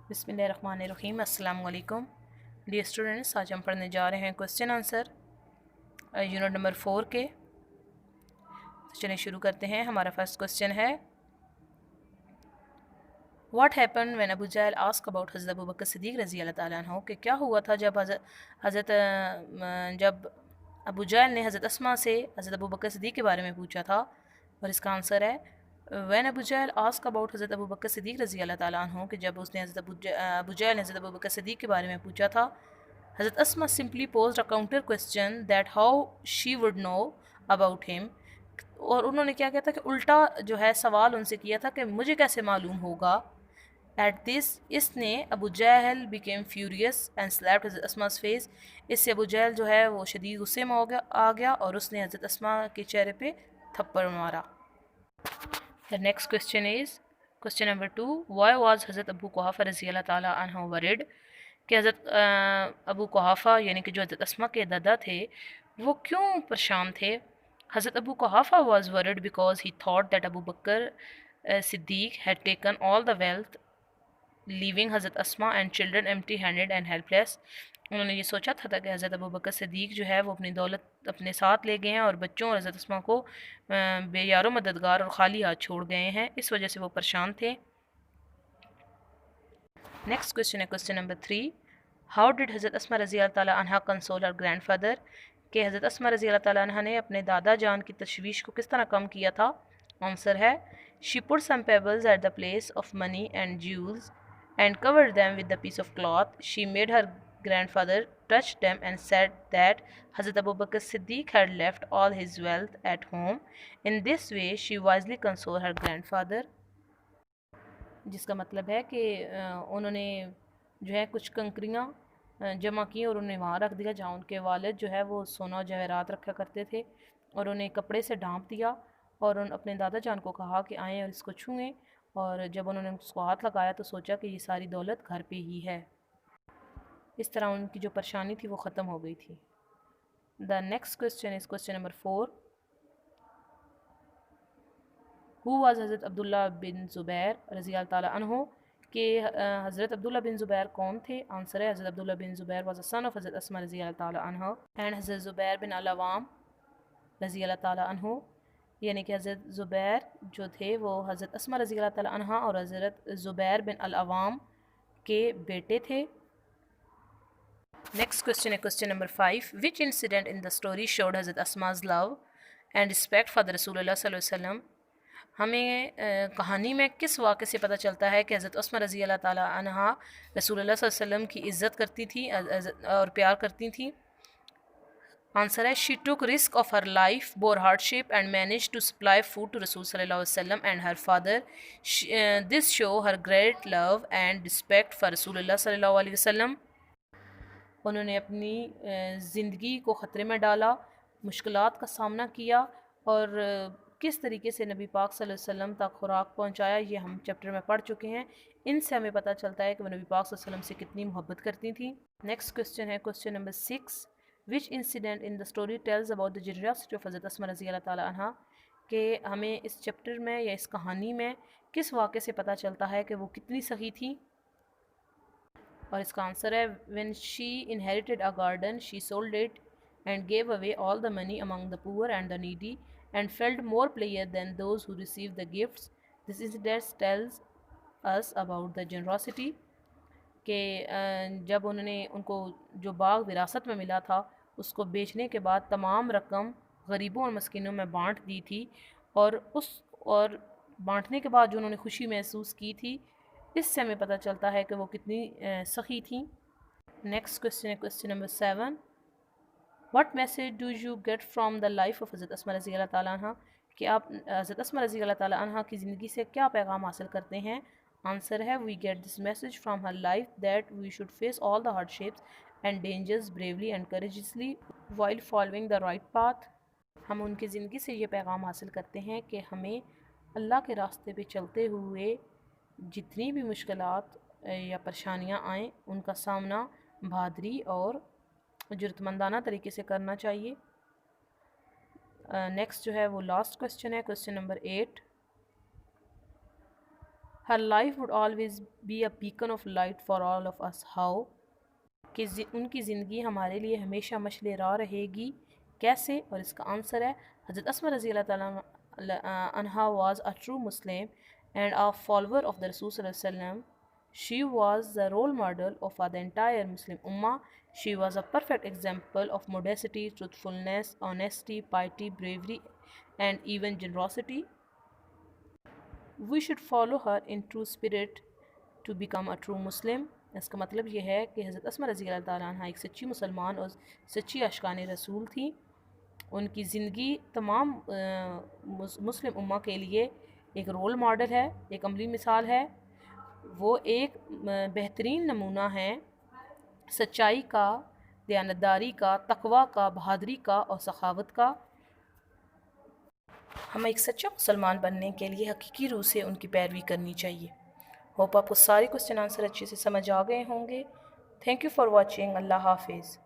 बिस्मिल्लाहिर्रहमानिर्रहीम। अस्सलाम वालेकुम डियर स्टूडेंट्स, आज हम पढ़ने जा रहे हैं क्वेश्चन आंसर यूनिट नंबर 4 के। तो चलिए शुरू करते हैं। हमारा फर्स्ट क्वेश्चन है, what happen when Abu Jahl ask about हज़रत अबू बकर सिद्दीक़ रज़ी अल्लाह ताला अन्हु, कि क्या हुआ था जब अबू जहल ने हज़रत अस्मा से हज़रत अबू बकर सिद्दीक़ के बारे में पूछा था। और इसका आंसर है when Abu Jahl ask about हज़रत अबू बकर सिद्दीक़ रज़ी अल्लाह ताला अन्हु, कि जब उसने अबू जहल ने हज़रत अबू बकर सिद्दीक़ के बारे में पूछा था। Hazrat Asma simply posed a counter question that how she would know about him, और उन्होंने क्या किया था कि उल्टा जो है सवाल उनसे किया था कि मुझे कैसे मालूम होगा। एट दिस इसने अबू जहल बिकेम फ्यूरियस एंड स्लैप्ड हज़रत अस्मा's फेस, इससे अबू जहल जो है वो शदीद गुस्से में आ गया और उसने हज़रत अस्मा के चेहरे पे थप्पड़ मारा। The next question is question number 2, why was हज़रत अबू कुहाफ़ा रज़ी अल्लाह ताला अन्हु वरिड, कि हज़रत अबू कुहाफ़ा यानी कि जो हज़रत अस्मा के दादा थे वो क्यों परेशान थे। Hazrat Abu Quhafa was worried because he thought that Abu Bakr Siddiq had taken all the wealth leaving Hazrat Asma and children empty handed and helpless. उन्होंने ये सोचा था कि हज़रत अबू बकर सिद्दीक़ जो है वो अपनी दौलत अपने साथ ले गए हैं और बच्चों और हज़रत अस्मा को बेयारो मददगार और खाली हाथ छोड़ गए हैं, इस वजह से वो परेशान थे। नेक्स्ट क्वेश्चन है क्वेश्चन नंबर 3, हाउ डिड हज़रत अस्मा रज़ी अल्लाह ताला अन्हा कंसोल हर ग्रैंडफादर, कि हज़रत अस्मा रज़ी अल्लाह ताला अन्हा ने अपने दादा जान की तशवीश को किस तरह कम किया था। आंसर है she put some pebbles at the place of money and jewels and covered them with a piece of cloth. She made her grandfather touch them and said that Hazrat Abu Bakr Siddiq had left all his wealth at home. In this way, she wisely consoled her grandfather. जिसका मतलब है कि उन्होंने जो है कुछ कंकरियाँ जमा की और उन्हें वहाँ रख दिया जहाँ उनके वालिद जो है वो सोना जवाहरात रखा करते थे, और उन्हें कपड़े से ढांप दिया और उन अपने दादा जान को कहा कि आएँ और इसको छुएं, और जब उन्होंने उसको हाथ लगाया तो सोचा कि ये सारी दौलत घर पे ही है। इस तरह उनकी जो परेशानी थी वो ख़त्म हो गई थी। The next question is question number 4, who was हज़रत अब्दुल्ला बिन ज़ुबैर रज़ी अल्लाह ताला अन्हु, कि हज़रत अब्दुल्ला बिन ज़ुबैर कौन थे। आंसर है Hazrat Abdullah bin Zubair was a son of Hazrat Asma रज़ी अल्लाह ताला अन्हा एंड हज़रत ज़ुबैर बिन अल-अवाम रज़ी अल्लाह ताला अन्हु, यानी कि हज़रत ज़ुबैर जो थे वो हज़रत अस्मा रज़ी अल्लाह ताला अन्हा और हज़रत ज़ुबैर बिन अल-अवाम के बेटे थे। नेक्स्ट क्वेश्चन है question number 5, which incident in the story showed Hazrat Asma's love and respect for the रसूलुल्लाह सल्लल्लाहु अलैहि वसल्लम। हमें कहानी में किस वाक़े से पता चलता है कि हज़रत अस्मा रज़ी अल्लाह ताला अन्हा रसूलुल्लाह सल्लल्लाहु अलैहि वसल्लम की इज़्ज़त करती थी और प्यार करती थी। आंसर है she took risk of her life, bore hardship and manage to supply food to रसूल सल्लल्लाहु अलैहि वसल्लम and her father. This show her great love and respect for रसूलुल्लाह सल्लल्लाहु अलैहि वसल्लम। उन्होंने अपनी ज़िंदगी को ख़तरे में डाला, मुश्किलात का सामना किया और किस तरीके से नबी पाक सल्लल्लाहु अलैहि वसल्लम तक खुराक पहुंचाया, ये हम चैप्टर में पढ़ चुके हैं। इनसे हमें पता चलता है कि वो नबी पाक सल्लल्लाहु अलैहि वसल्लम से कितनी मोहब्बत करती थी। नेक्स्ट क्वेश्चन है question number 6, which incident in the story tells about the generosity of Hazrat Asma रज़ी अल्लाह ताला अन्हा, कि हमें इस चैप्टर में या इस कहानी में किस वाक़े से पता चलता है कि वो कितनी सही थी। और इसका आंसर है when she inherited a garden she sold it and gave away all the money among the poor and the needy and felt more player than those who receive the gifts. This incident tells us about the generosity, कि जब उन्होंने उनको जो बाग विरासत में मिला था उसको बेचने के बाद तमाम रकम गरीबों और मस्किनों में बांट दी थी, और बांटने के बाद जो उन्होंने खुशी महसूस की थी, इससे हमें पता चलता है कि वो कितनी सखी थी। नेक्स्ट क्वेश्चन है question number 7, what message do you get from the life of Hazrat Asma रज़ी अल्लाह ताला अन्हा, कि आप हज़रत अस्मा रज़ी अल्लाह ताला अन्हा की ज़िंदगी से क्या पैगाम हासिल करते हैं। आंसर है we get this message from her life that we should face all the hardships and dangers bravely and courageously while following the right path. हम उनकी ज़िंदगी से ये पैगाम हासिल करते हैं कि हमें अल्लाह के रास्ते पे चलते हुए जितनी भी मुश्किलात या परेशानियाँ आएँ उनका सामना बहादुरी और ज़रूरतमंदाना तरीके से करना चाहिए। नेक्स्ट जो है वो लास्ट क्वेश्चन है question number 8, Her life would always be a beacon of light for all of us. How? کہ ان کی زندگی ہمارے لیے ہمیشہ مشعل راہ رہے گی. کیسے؟ اور اس کا آنسر ہے حضرت اسما رضی اللہ تعالیٰ عنہا was a true Muslim and a follower of the Rasul صلی اللہ علیہ وسلم. She was the role model of the entire Muslim Ummah. She was a perfect example of modesty, truthfulness, honesty, piety, bravery, and even generosity. We should follow her in true spirit to become a true Muslim. اس کا مطلب یہ ہے کہ حضرت اسما رضی اللہ تعالیٰ عنہ ایک سچی مسلمان اور سچی عاشقان رسول تھی. ان کی زندگی تمام مسلم امہ کے لیے ایک رول ماڈل ہے، ایک عملی مثال ہے. وہ ایک بہترین نمونہ ہیں سچائی کا، دیانتداری کا، تقوی کا، بہادری کا اور سخاوت کا. ہمیں ایک سچا مسلمان بننے کے لیے حقیقی روح سے ان کی پیروی کرنی چاہیے. ہوپ آپ کو سارے کوسچن آنسر اچھے سے سمجھ آ گئے ہوں گے. Thank you for watching. اللہ حافظ.